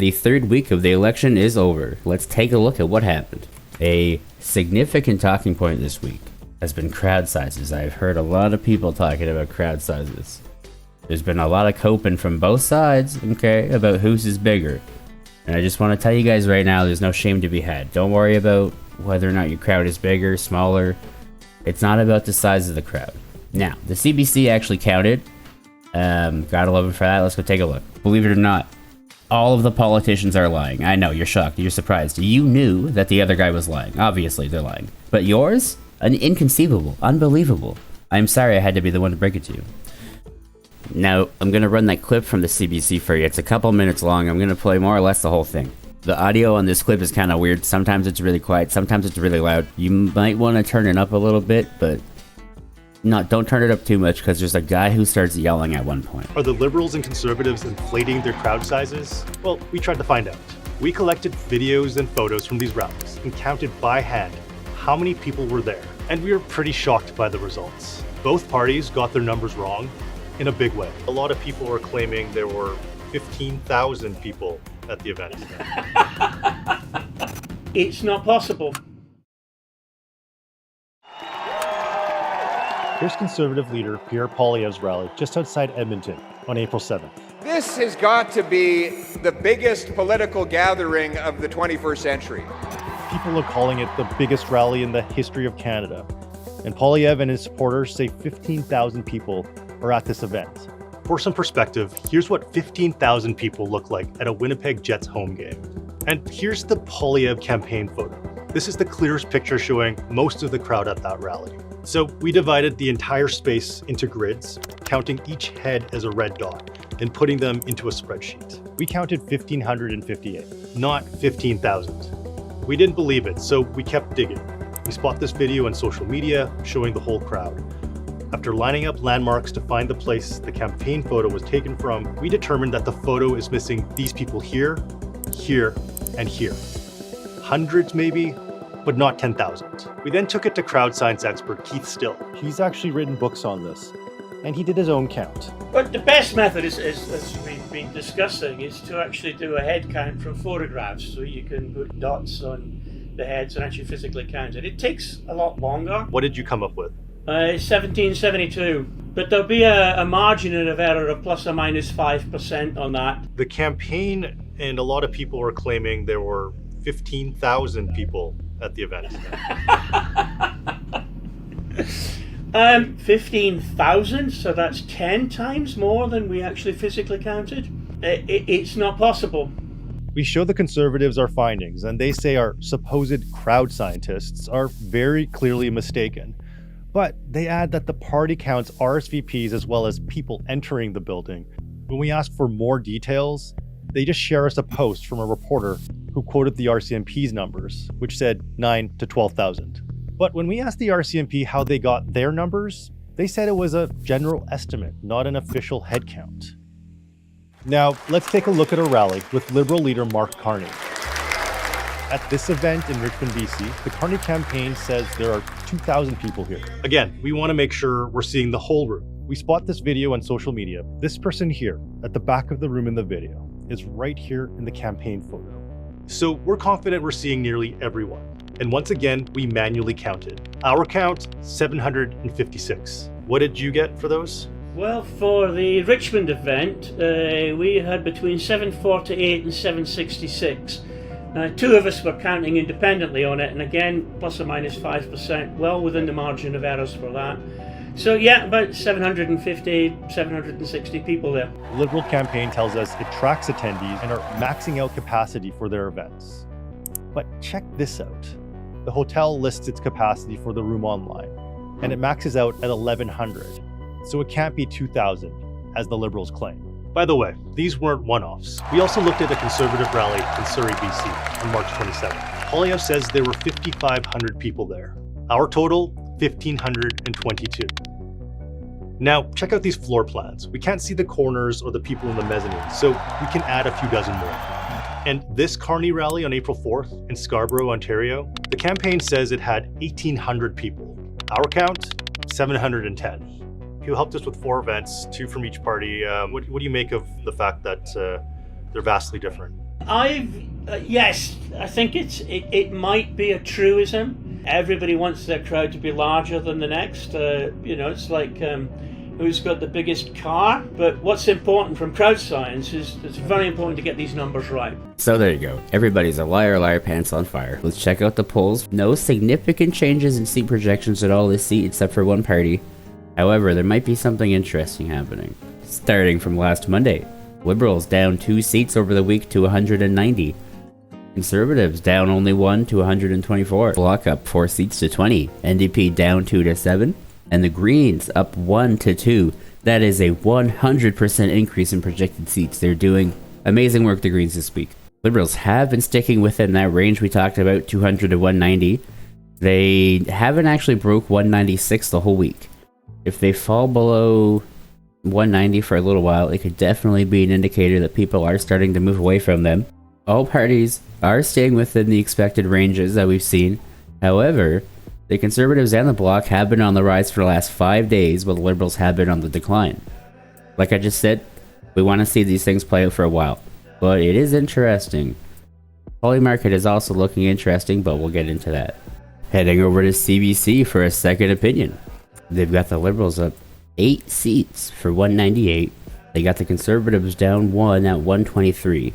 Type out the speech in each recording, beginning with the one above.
the third week of the election is over. Let's take a look at what happened. A significant talking point this week has been crowd sizes. I've heard a lot of people talking about crowd sizes. There's been a lot of coping from both sides, okay, about whose is bigger. And I just want to tell you guys right now, there's no shame to be had. Don't worry about whether or not your crowd is bigger, smaller. It's not about the size of the crowd. Now, the CBC actually counted. Gotta love it for that. Let's go take a look. Believe it or not, all of the politicians are lying. I know, you're shocked, you're surprised. You knew that the other guy was lying. Obviously, they're lying. But yours? Inconceivable. Unbelievable. I'm sorry I had to be the one to break it to you. Now, I'm going to run that clip from the CBC for you. It's a couple minutes long. I'm going to play more or less the whole thing. The audio on this clip is kind of weird. Sometimes it's really quiet. Sometimes it's really loud. You might want to turn it up a little bit, but don't turn it up too much because there's a guy who starts yelling at one point. Are the Liberals and Conservatives inflating their crowd sizes? Well, we tried to find out. We collected videos and photos from these rallies and counted by hand how many people were there. And we were pretty shocked by the results. Both parties got their numbers wrong in a big way. A lot of people were claiming there were 15,000 people at the event. It's not possible. Here's Conservative leader Pierre Poilievre's rally just outside Edmonton on April 7th. This has got to be the biggest political gathering of the 21st century. People are calling it the biggest rally in the history of Canada. And Poilievre and his supporters say 15,000 people are at this event. For some perspective, here's what 15,000 people look like at a Winnipeg Jets home game. And here's the Poilievre campaign photo. This is the clearest picture showing most of the crowd at that rally. So we divided the entire space into grids, counting each head as a red dot and putting them into a spreadsheet. We counted 1,558, not 15,000. We didn't believe it, so we kept digging. We spot this video on social media showing the whole crowd. After lining up landmarks to find the place the campaign photo was taken from, we determined that the photo is missing these people here, here, and here. Hundreds maybe, but not 10,000. We then took it to crowd science expert Keith Still. He's actually written books on this, and he did his own count. But the best method is, as we've been discussing, is to actually do a head count from photographs, so you can put dots on the heads and actually physically count it. It takes a lot longer. What did you come up with? 1772, but there'll be a margin of error of plus or minus 5% on that. The campaign and a lot of people were claiming there were 15,000 people at the event. 15,000, so that's 10 times more than we actually physically counted. It's not possible. We show the Conservatives our findings, and they say our supposed crowd scientists are very clearly mistaken. But they add that the party counts RSVPs as well as people entering the building. When we ask for more details, they just share us a post from a reporter who quoted the RCMP's numbers, which said 9 to 12,000. But when we asked the RCMP how they got their numbers, they said it was a general estimate, not an official head count. Now, let's take a look at a rally with Liberal leader Mark Carney. At this event in Richmond, BC, the Carney campaign says there are 2,000 people here. Again, we want to make sure we're seeing the whole room. We spot this video on social media. This person here, at the back of the room in the video, is right here in the campaign photo. So we're confident we're seeing nearly everyone. And once again, we manually counted. Our count, 756. What did you get for those? Well, for the Richmond event, we had between 748 and 766. Two of us were counting independently on it, and again, plus or minus 5%, well within the margin of errors for that. So yeah, about 750, 760 people there. The Liberal campaign tells us it tracks attendees and are maxing out capacity for their events. But check this out. The hotel lists its capacity for the room online, and it maxes out at 1,100. So it can't be 2,000, as the Liberals claim. By the way, these weren't one-offs. We also looked at a Conservative rally in Surrey, BC on March 27th. Poilievre says there were 5,500 people there. Our total, 1,522. Now, check out these floor plans. We can't see the corners or the people in the mezzanine, so we can add a few dozen more. And this Carney rally on April 4th in Scarborough, Ontario, the campaign says it had 1,800 people. Our count, 710. You helped us with 4 events, 2 from each party. What do you make of the fact that they're vastly different? Yes, I think it might be a truism. Everybody wants their crowd to be larger than the next. It's like who's got the biggest car. But what's important from crowd science is it's very important to get these numbers right. So there you go. Everybody's a liar, pants on fire. Let's check out the polls. No significant changes in seat projections at all this seat except for one party. However, there might be something interesting happening. Starting from last Monday, Liberals down 2 seats over the week to 190. Conservatives down only 1 to 124. Bloc up 4 seats to 20. NDP down 2 to 7. And the Greens up 1 to 2. That is a 100% increase in projected seats. They're doing amazing work, the Greens, this week. Liberals have been sticking within that range we talked about, 200 to 190. They haven't actually broke 196 the whole week. If they fall below 190 for a little while, it could definitely be an indicator that people are starting to move away from them. All parties are staying within the expected ranges that we've seen. However, the Conservatives and the Bloc have been on the rise for the last 5 days, while the Liberals have been on the decline. Like I just said, we want to see these things play out for a while. But it is interesting. Polymarket is also looking interesting, but we'll get into that. Heading over to CBC for a second opinion. They've got the Liberals up 8 seats for 198. They got the Conservatives down 1 at 123.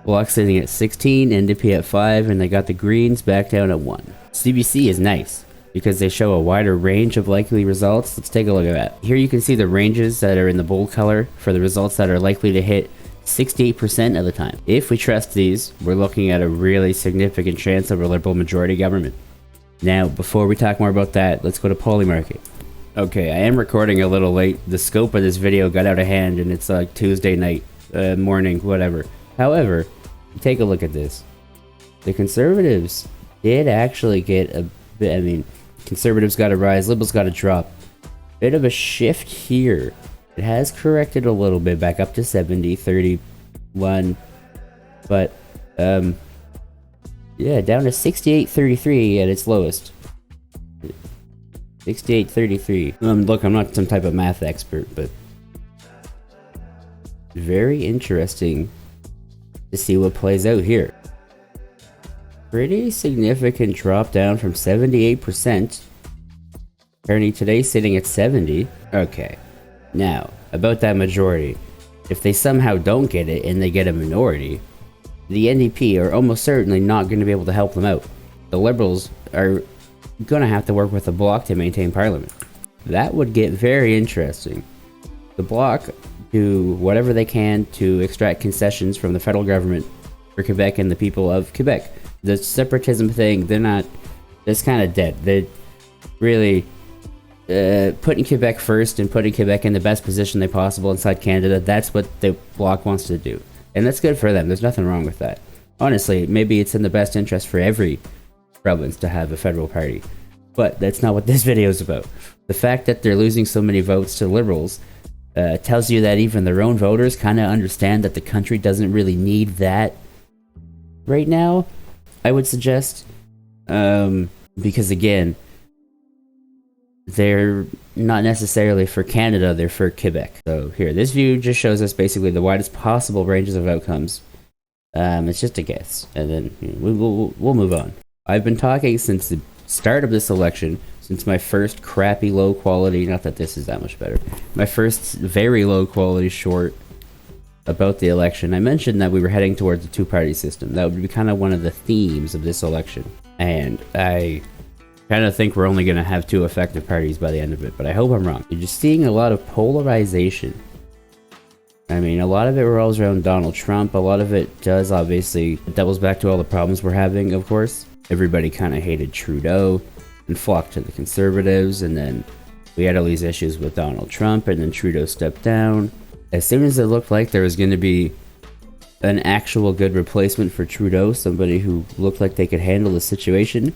Bloc sitting at 16, NDP at 5, and they got the Greens back down at 1. CBC is nice because they show a wider range of likely results. Let's take a look at that. Here you can see the ranges that are in the bold color for the results that are likely to hit 68% of the time. If we trust these, we're looking at a really significant chance of a Liberal majority government. Now, before we talk more about that, let's go to Polymarket. Okay, I am recording a little late. The scope of this video got out of hand and it's like Tuesday night, morning, whatever. However, take a look at this. The Conservatives did actually get a bit, Conservatives got a rise, Liberals got a drop. Bit of a shift here. It has corrected a little bit back up to 70, 31, but, yeah, down to 68-33 at its lowest. 68-33. Look, I'm not some type of math expert, but very interesting to see what plays out here. Pretty significant drop down from 78%. Currently today sitting at 70. Okay, now about that majority. If they somehow don't get it and they get a minority, the NDP are almost certainly not going to be able to help them out. The Liberals are going to have to work with the Bloc to maintain Parliament. That would get very interesting. The Bloc do whatever they can to extract concessions from the federal government for Quebec and the people of Quebec. The separatism thing, it's kind of dead. They're really putting Quebec first and putting Quebec in the best position they possible inside Canada. That's what the Bloc wants to do. And that's good for them. There's nothing wrong with that. Honestly, maybe it's in the best interest for every province to have a federal party. But that's not what this video is about. The fact that they're losing so many votes to Liberals tells you that even their own voters kind of understand that the country doesn't really need that right now, I would suggest. Because again, they're not necessarily for Canada, they're for Quebec. So here, this view just shows us basically the widest possible ranges of outcomes. It's just a guess, and then we'll move on. I've been talking since the start of this election, since my first crappy low quality, not that this is that much better, my first very low quality short about the election. I mentioned that we were heading towards a two-party system. That would be kind of one of the themes of this election. And I kind of think we're only going to have 2 effective parties by the end of it, but I hope I'm wrong. You're just seeing a lot of polarization. I mean, a lot of it revolves around Donald Trump. A lot of it does, obviously, it doubles back to all the problems we're having, of course. Everybody kind of hated Trudeau and flocked to the Conservatives, and then we had all these issues with Donald Trump, and then Trudeau stepped down. As soon as it looked like there was going to be an actual good replacement for Trudeau, somebody who looked like they could handle the situation,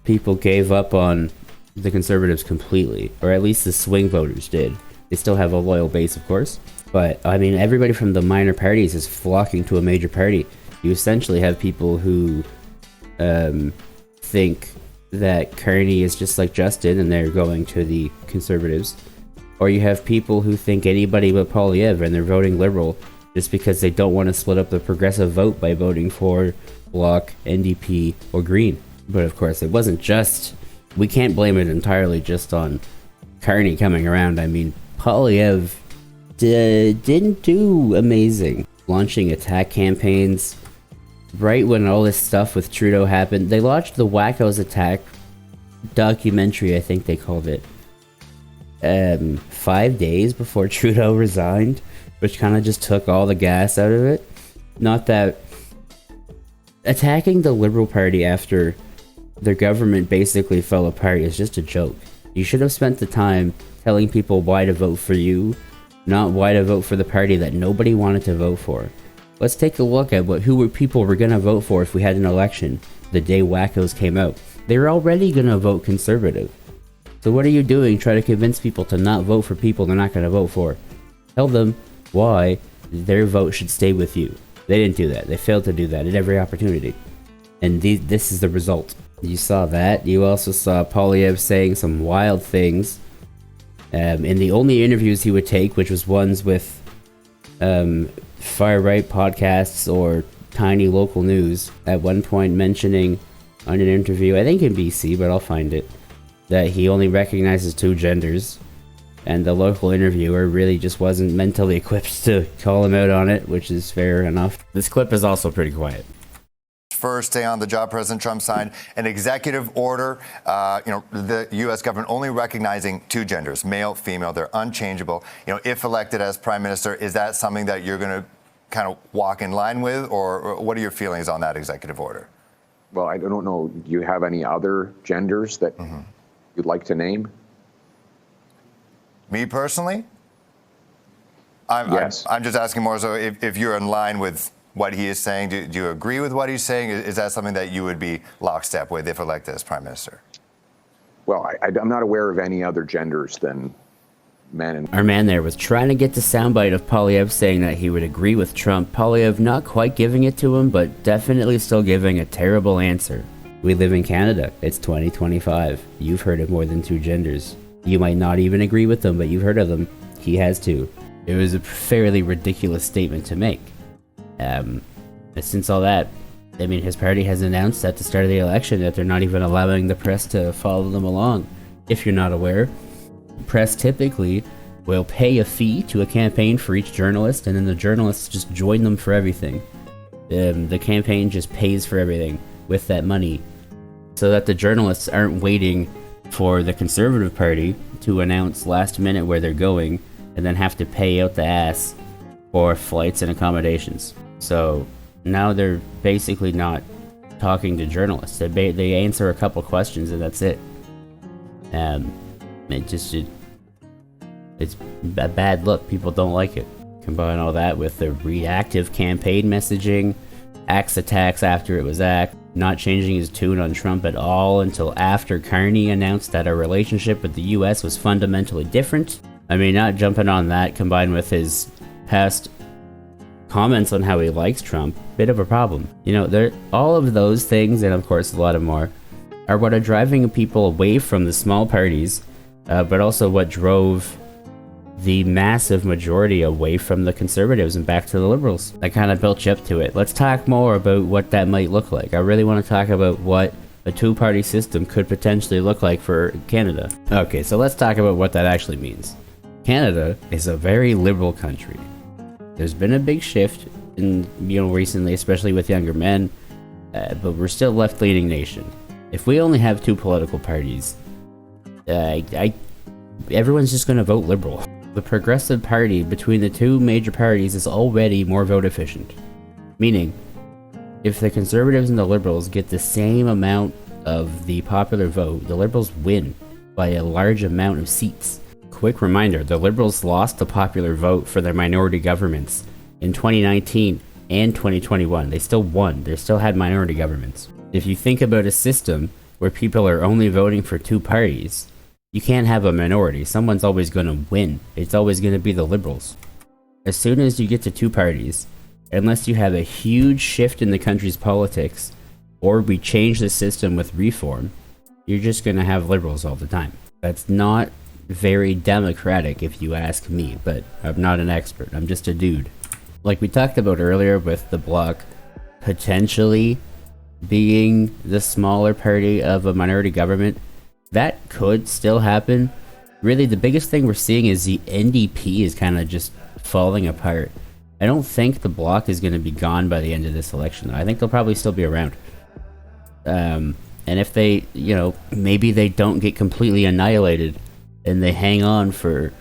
people gave up on the Conservatives completely, or at least the swing voters did. They still have a loyal base, of course, but I mean, everybody from the minor parties is flocking to a major party. You essentially have people who think that Carney is just like Justin and they're going to the Conservatives, or you have people who think anybody but Poilievre and they're voting Liberal just because they don't want to split up the progressive vote by voting for Bloc, NDP, or Green. But of course, it wasn't just... We can't blame it entirely just on Carney coming around. I mean, Polyev didn't do amazing. Launching attack campaigns right when all this stuff with Trudeau happened. They launched the Wackos attack documentary, I think they called it, 5 days before Trudeau resigned, which kind of just took all the gas out of it. Not that attacking the Liberal Party after their government basically fell apart is just a joke. You should have spent the time telling people why to vote for you, not why to vote for the party that nobody wanted to vote for. Let's take a look at who people were going to vote for if we had an election the day Wackos came out. They were already going to vote Conservative. So what are you doing trying to convince people to not vote for people they're not going to vote for? Tell them why their vote should stay with you. They didn't do that. They failed to do that at every opportunity. And this is the result. You saw that. You also saw Polyev saying some wild things in the only interviews he would take, which was ones with far-right podcasts or tiny local news. At one point mentioning on an interview, I think in BC, but I'll find it, that he only recognizes 2 genders, and the local interviewer really just wasn't mentally equipped to call him out on it, which is fair enough. This clip is also pretty quiet. First day on the job, President Trump signed an executive order, the U.S. government only recognizing 2 genders, male, female. They're unchangeable. If elected as prime minister, is that something that you're going to kind of walk in line with, or what are your feelings on that executive order? Well, I don't know. Do you have any other genders that you'd like to name? Me personally? Yes. I'm just asking more so if you're in line with what he is saying. Do you agree with what he's saying? Is that something that you would be lockstep with if elected as prime minister? Well, I'm not aware of any other genders than men and... Our man there was trying to get the soundbite of Polyev saying that he would agree with Trump. Polyev not quite giving it to him, but definitely still giving a terrible answer. We live in Canada. It's 2025. You've heard of more than 2 genders. You might not even agree with them, but you've heard of them. He has too. It was a fairly ridiculous statement to make. Since all that, I mean, his party has announced at the start of the election that they're not even allowing the press to follow them along. If you're not aware, press typically will pay a fee to a campaign for each journalist, and then the journalists just join them for everything. The campaign just pays for everything with that money, so that the journalists aren't waiting for the Conservative Party to announce last minute where they're going, and then have to pay out the ass for flights and accommodations. So now they're basically not talking to journalists. They answer a couple questions and that's it. It's a bad look. People don't like it. Combine all that with the reactive campaign messaging, Axe attacks after it was Axe, not changing his tune on Trump at all until after Carney announced that our relationship with the US was fundamentally different. I mean, not jumping on that combined with his past comments on how he likes Trump, bit of a problem. All of those things, and of course a lot of more, are what are driving people away from the small parties, but also what drove the massive majority away from the Conservatives and back to the Liberals. That kind of built you up to it. Let's talk more about what that might look like. I really want to talk about what a 2-party system could potentially look like for Canada. Okay, so let's talk about what that actually means. Canada is a very liberal country. There's been a big shift in, recently, especially with younger men, but we're still a left-leaning nation. If we only have 2 political parties, everyone's just going to vote liberal. The Progressive Party between the 2 major parties is already more vote efficient. Meaning, if the Conservatives and the Liberals get the same amount of the popular vote, the Liberals win by a large amount of seats. Quick reminder, the Liberals lost the popular vote for their minority governments in 2019 and 2021. They still won. They still had minority governments. If you think about a system where people are only voting for 2 parties, you can't have a minority. Someone's always going to win. It's always going to be the Liberals. As soon as you get to 2 parties, unless you have a huge shift in the country's politics, or we change the system with reform, you're just going to have Liberals all the time. That's not very democratic if you ask me, but I'm not an expert. I'm just a dude. Like we talked about earlier with the Bloc potentially being the smaller party of a minority government, that could still happen. Really, the biggest thing we're seeing is the NDP is kind of just falling apart. I don't think the Bloc is going to be gone by the end of this election. I think they'll probably still be around. And if they, maybe they don't get completely annihilated and they hang on for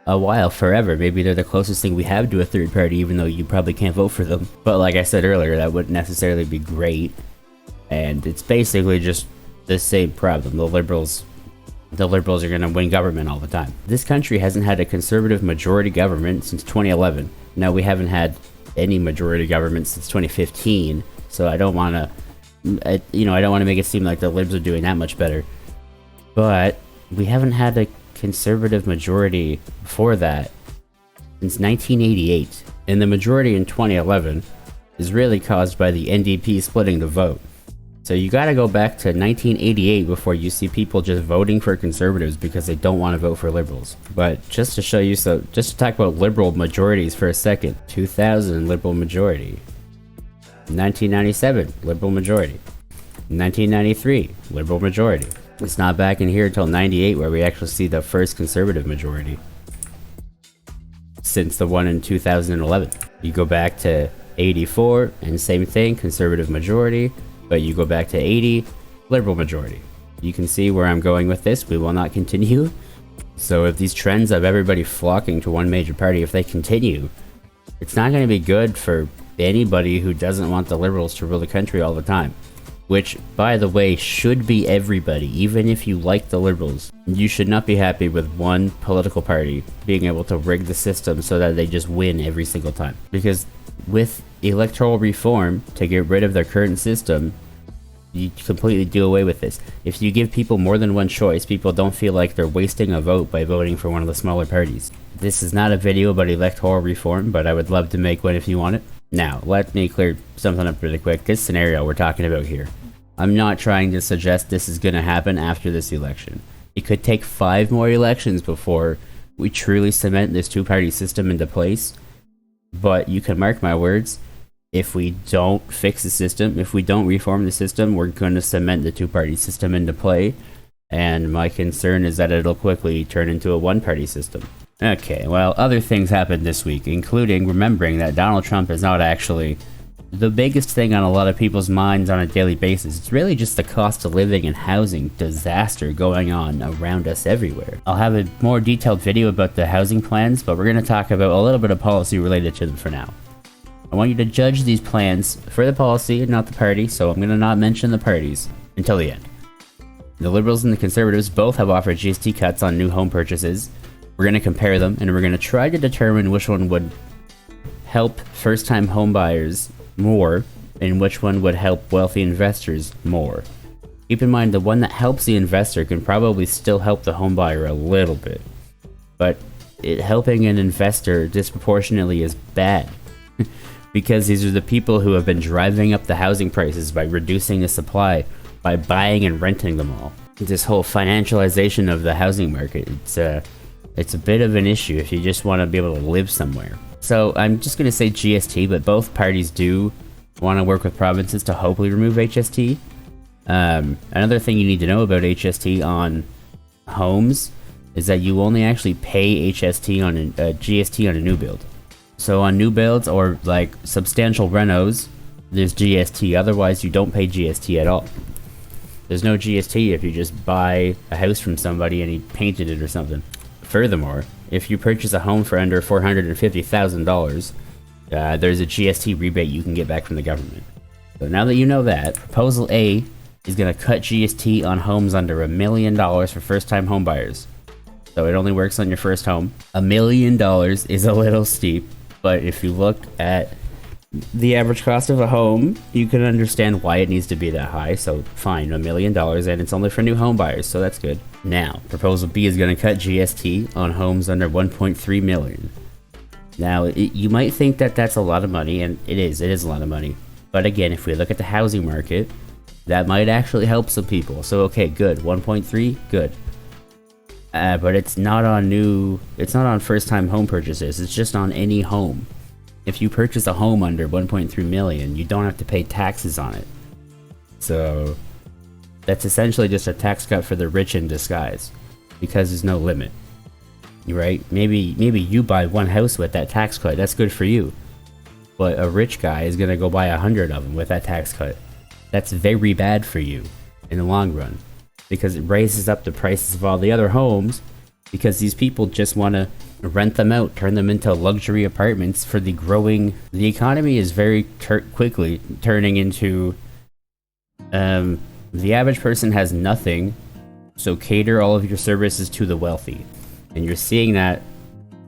a while, forever. Maybe they're the closest thing we have to a third party, even though you probably can't vote for them. But like I said earlier, that wouldn't necessarily be great. And it's basically just the same problem. The liberals are going to win government all the time. This country hasn't had a conservative majority government since 2011. Now, we haven't had any majority government since 2015, so I don't want to, I don't want to make it seem like the libs are doing that much better. But we haven't had a conservative majority before that since 1988. And the majority in 2011 is really caused by the NDP splitting the vote. So you gotta go back to 1988 before you see people just voting for conservatives because they don't want to vote for liberals. But just to show you, just to talk about liberal majorities for a second. 2000, liberal majority. 1997, liberal majority. 1993, liberal majority. It's not back in here until 98 where we actually see the first conservative majority since the one in 2011. You go back to 84 and same thing, conservative majority. But you go back to 80, liberal majority. You can see where I'm going with this. We will not continue. So if these trends of everybody flocking to one major party, if they continue, it's not going to be good for anybody who doesn't want the liberals to rule the country all the time. Which, by the way, should be everybody. Even if you like the liberals, you should not be happy with one political party being able to rig the system so that they just win every single time. Because with electoral reform, to get rid of their current system, you completely do away with this. If you give people more than one choice, people don't feel like they're wasting a vote by voting for one of the smaller parties. This is not a video about electoral reform, but I would love to make one if you want it. Now, let me clear something up really quick. This scenario we're talking about here, I'm not trying to suggest this is going to happen after this election. It could take 5 more elections before we truly cement this two-party system into place. But you can mark my words, if we don't fix the system, if we don't reform the system, we're going to cement the two-party system into play. And my concern is that it'll quickly turn into a one-party system. Okay, well, other things happened this week, including remembering that Donald Trump is not actually the biggest thing on a lot of people's minds on a daily basis. It's really just the cost of living and housing disaster going on around us everywhere. I'll have a more detailed video about the housing plans, but we're going to talk about a little bit of policy related to them for now. I want you to judge these plans for the policy and not the party, so I'm going to not mention the parties until the end. The Liberals and the Conservatives both have offered GST cuts on new home purchases. We're going to compare them, and we're going to try to determine which one would help first-time homebuyers more, and which one would help wealthy investors more. Keep in mind, the one that helps the investor can probably still help the homebuyer a little bit, but helping an investor disproportionately is bad. Because these are the people who have been driving up the housing prices by reducing the supply, by buying and renting them all. This whole financialization of the housing market, it's a bit of an issue if you just want to be able to live somewhere. So I'm just going to say GST, but both parties do want to work with provinces to hopefully remove HST. Another thing you need to know about HST on homes is that you only actually pay HST on GST on a new build. So on new builds or like substantial renos, there's GST. Otherwise, you don't pay GST at all. There's no GST if you just buy a house from somebody and he painted it or something. Furthermore, if you purchase a home for under $450,000, there's a GST rebate you can get back from the government. So now that you know that, Proposal A is going to cut GST on homes under $1 million for first-time home buyers. So it only works on your first home. $1 million is a little steep, but if you look at the average cost of a home, you can understand why it needs to be that high. So fine, $1 million, and it's only for new home buyers, so that's good. Now, Proposal B is going to cut GST on homes under $1.3 million. Now, you might think that that's a lot of money, and it is a lot of money. But again, if we look at the housing market, that might actually help some people. So okay, good, 1.3, good. But it's not on first-time home purchases. It's just on any home. if you purchase a home under 1.3 million, you don't have to pay taxes on it. So that's essentially just a tax cut for the rich in disguise, because there's no limit. Right? Maybe you buy one house with that tax cut. That's good for you. But a rich guy is gonna go buy 100 of them with that tax cut. That's very bad for you in the long run, because it raises up the prices of all the other homes, because these people just want to rent them out, turn them into luxury apartments for the growing. The economy is very quickly turning into the average person has nothing, so cater all of your services to the wealthy. And you're seeing that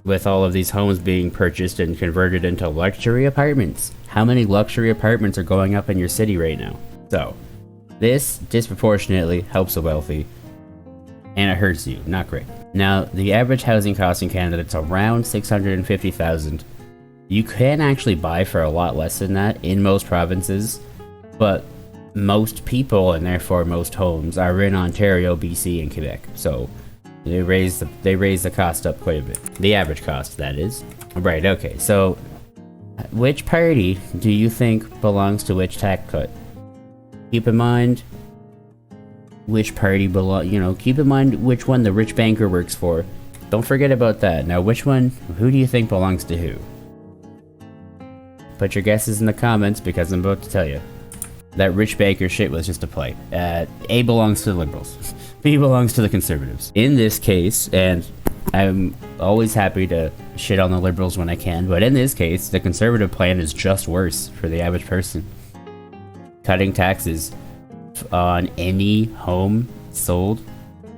with all of these homes being purchased and converted into luxury apartments. How many luxury apartments are going up in your city right now? So this disproportionately helps the wealthy, and it hurts you. Not great. Now, the average housing cost in Canada is around $650,000. You can actually buy for a lot less than that in most provinces, but most people, and therefore most homes, are in Ontario, BC, and Quebec. So they raise the cost up quite a bit. The average cost, that is. Right, okay. So which party do you think belongs to which tax cut? Keep in mind which party keep in mind which one the rich banker works for. Don't forget about that. Now, who do you think belongs to who? Put your guesses in the comments, because I'm about to tell you. That rich banker shit was just a play. A belongs to the Liberals. B belongs to the Conservatives. In this case, and I'm always happy to shit on the Liberals when I can, but in this case, the Conservative plan is just worse for the average person. Cutting taxes on any home sold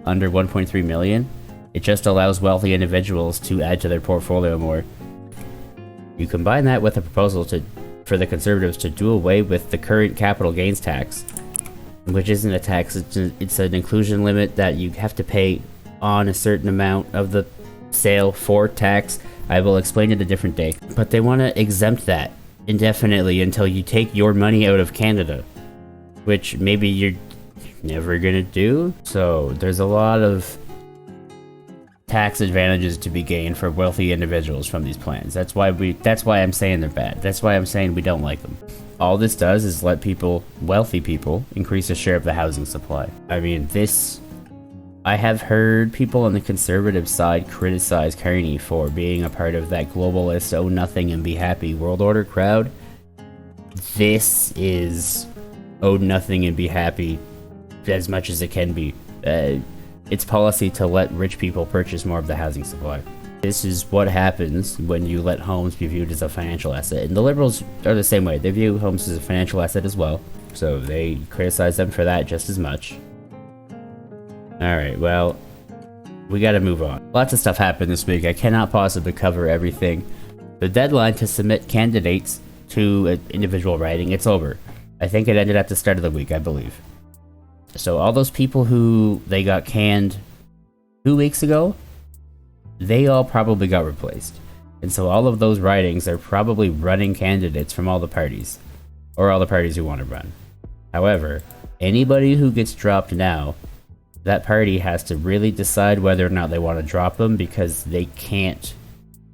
under 1.3 million, it just allows wealthy individuals to add to their portfolio more. You combine that with a proposal for the Conservatives to do away with the current capital gains tax, which isn't a tax, it's an inclusion limit that you have to pay on a certain amount of the sale for tax. I will explain it a different day. But they want to exempt that indefinitely until you take your money out of Canada, which maybe you're never gonna do. So there's a lot of tax advantages to be gained for wealthy individuals from these plans. That's why I'm saying they're bad. That's why I'm saying we don't like them. All this does is let wealthy people, increase a share of the housing supply. I mean, I have heard people on the Conservative side criticize Carney for being a part of that globalist own nothing and be happy world order crowd. This is own nothing and be happy as much as it can be. It's policy to let rich people purchase more of the housing supply. This is what happens when you let homes be viewed as a financial asset. And the Liberals are the same way. They view homes as a financial asset as well. So they criticize them for that just as much. Alright, well, we gotta move on. Lots of stuff happened this week. I cannot possibly cover everything. The deadline to submit candidates to an individual riding, it's over. I think it ended at the start of the week, I believe. So all those people who they got canned 2 weeks ago, they all probably got replaced. And so all of those ridings are probably running candidates from all the parties, or all the parties who want to run. However, anybody who gets dropped now, that party has to really decide whether or not they want to drop them, because they can't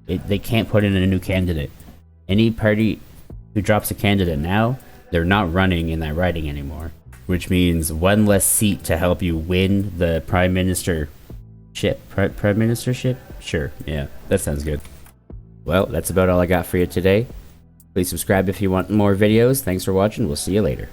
put in a new candidate. Any party who drops a candidate now, they're not running in that riding anymore, which means one less seat to help you win the prime ministership. Prime ministership? Sure, yeah, that sounds good. Well, that's about all I got for you today. Please subscribe if you want more videos. Thanks for watching. We'll see you later.